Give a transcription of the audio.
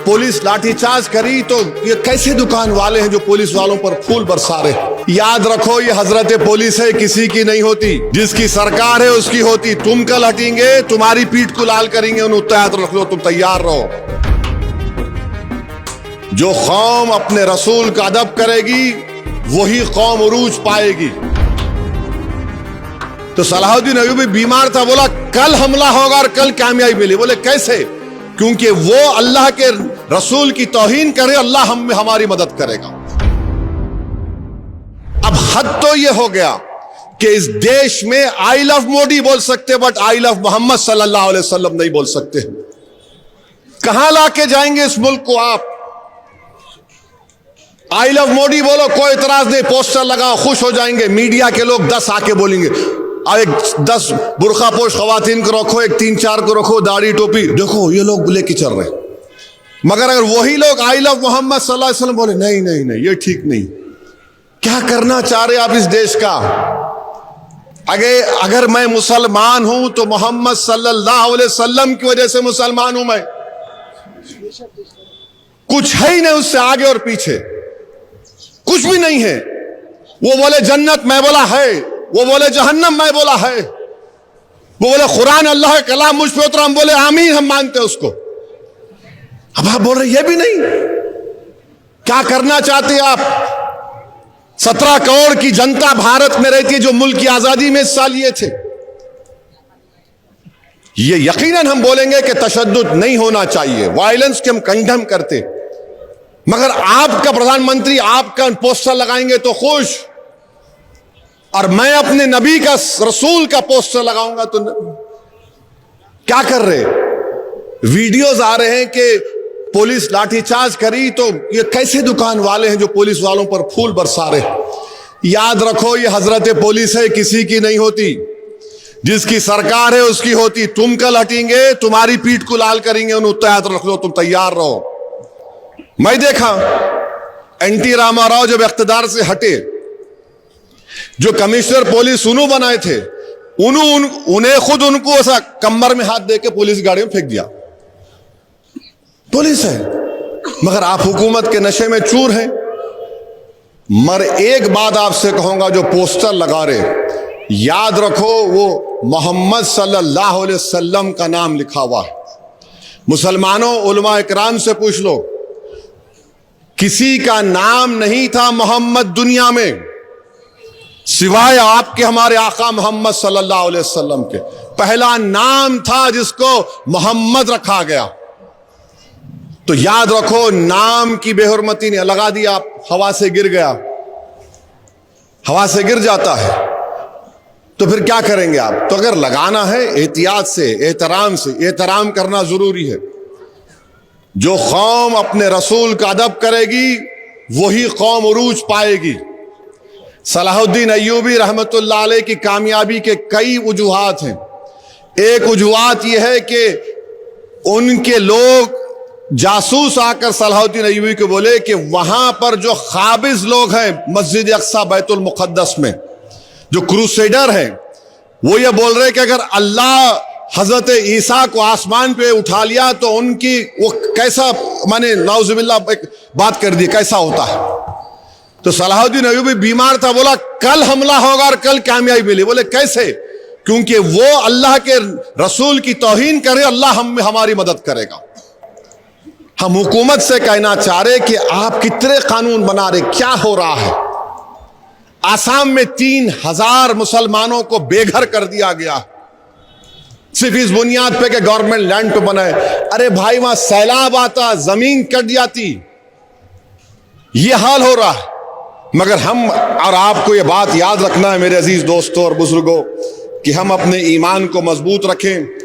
Police lathi charge करी तो ये कैसे दुकान वाले हैं जो पुलिस वालों पर फूल बरसा रहे। याद रखो ये हजरत पुलिस है, किसी की नहीं होती, जिसकी सरकार है उसकी होती। तुम कल हटेंगे, तुम्हारी पीठ को लाल करेंगे, उन्हें तैयार रख लो, तुम तैयार रहो। जो कौम अपने रसूल का अदब करेगी वही कौम उरूज पाएगी। तो सलाहुद्दीन अय्यूबी बीमार था, बोला कल हमला होगा और कल कामयाबी मिली। बोले कैसे? क्योंकि वो अल्लाह के रसूल की तौहीन करे, अल्लाह हमारी मदद करेगा। अब हद तो ये हो गया कि इस देश में आई लव मोदी बोल सकते बट आई लव मोहम्मद सल्लल्लाहु अलैहि वसल्लम नहीं बोल सकते। कहां लाके जाएंगे इस मुल्क को आप? आई लव मोदी बोलो, कोई इतराज नहीं, पोस्टर लगाओ, खुश हो जाएंगे। मीडिया के लोग 10 आके बोलेंगे, एक 10 बुरखा पोश खवातीन को रखो, एक 3-4 को रखो, दाढ़ी टोपी, देखो ये लोग लेके चल रहे। मगर अगर वही लोग आई लव मोहम्मद सल्लल्लाहु अलैहि वसल्लम बोले, नहीं नहीं नहीं ये ठीक नहीं। क्या करना चाह रहे आप इस देश का? अगर मैं मुसलमान हूं तो मोहम्मद सल्लल्लाहु अलैहि वसल्लम की वजह से मुसलमान हूं मैं, कुछ है ही नहीं उससे आगे और पीछे, कुछ भी नहीं है। वो बोले जन्नत, मैं बोला है। वो बोले जहन्नम, मैं बोला है। वो बोले कुरान अल्लाह का कलाम मुझ पे उतरा, हम बोले आमीन, हम मानते उसको। अब आप बोल रहे ये भी नहीं। क्या करना चाहते हैं आप? 17 करोड़ की जनता भारत में रहती है जो मुल्क की आजादी में हिस्सा लिए थे। ये यकीनन हम बोलेंगे कि तशद्दुद नहीं होना चाहिए, वायलेंस के हम कंडेम करते। मगर आपका प्रधानमंत्री आपका पोस्टर लगाएंगे तो खुश, और मैं अपने नबी का रसूल का पोस्टर लगाऊंगा तो क्या कर रहे? वीडियोज आ रहे हैं कि पुलिस लाठीचार्ज करी तो ये कैसे दुकान वाले हैं जो पुलिस वालों पर फूल बरसा रहे। याद रखो ये हजरत पुलिस है, किसी की नहीं होती, जिसकी सरकार है उसकी होती। तुम कल हटेंगे, तुम्हारी पीठ को लाल करेंगे, उन्हें तैयार रख लो, तुम तैयार रहो। मैं देखा एनटी रामाराव जब इख्तिदार से हटे, जो कमिश्नर पुलिस उन्हों बनाए थे, उन्हें खुद उनको ऐसा कमर में हाथ देके पुलिस गाड़ी में फेंक दिया। पुलिस है, मगर आप हुकूमत के नशे में चूर हैं। मगर एक बात आपसे कहूंगा, जो पोस्टर लगा रहे, याद रखो वो मोहम्मद सल्लल्लाहु अलैहि वसल्लम का नाम लिखा हुआ है। मुसलमानों उलमा इकराम से पूछ लो, किसी का नाम नहीं था मोहम्मद दुनिया में सिवाय आपके, हमारे आका मोहम्मद सल्लल्लाहु अलैहि वसल्लम के। पहला नाम था जिसको मोहम्मद रखा गया। तो याद रखो नाम की बेहुरमती नहीं लगा दिया, आप हवा से गिर गया, हवा से गिर जाता है तो फिर क्या करेंगे आप? तो अगर लगाना है एहतियात से, एहतराम से, एहतराम करना जरूरी है। जो कौम अपने रसूल का अदब करेगी वही कौम उरूज पाएगी। सलाहुद्दीन अय्यूबी रहमतुल्लाह अलैह की कामयाबी के कई वजूहात हैं। एक वजूहात यह है कि उनके लोग जासूस आकर सलाहुद्दीन अय्यूबी को बोले कि वहां पर जो खाबिज लोग हैं मस्जिद अक्सा बैतुल मुक़द्दस में, जो क्रूसेडर हैं, वो ये बोल रहे कि अगर अल्लाह हजरत ईसा को आसमान पे उठा लिया तो उनकी वो कैसा, माने नाउज़ुबिल्लाह एक बात कर दी, कैसा होता है। तो सलाहुद्दीन अय्यूबी बीमार था, बोला कल हमला होगा और कल कामयाबी मिली। बोले कैसे? क्योंकि वो अल्लाह के रसूल की तौहीन करे, अल्लाह हमारी मदद करेगा। हम हुकूमत से कहना चाह रहे कि आप कितने कानून बना रहे, क्या हो रहा है? आसाम में 3000 मुसलमानों को बेघर कर दिया गया सिर्फ इस बुनियाद पे कि गवर्नमेंट लैंड पे बनाए। अरे भाई वहां सैलाब आता, जमीन कट जाती, ये हाल हो रहा है। मगर हम और आपको ये बात याद रखना है मेरे अजीज दोस्तों और बुजुर्गों कि हम अपने ईमान को मजबूत रखें,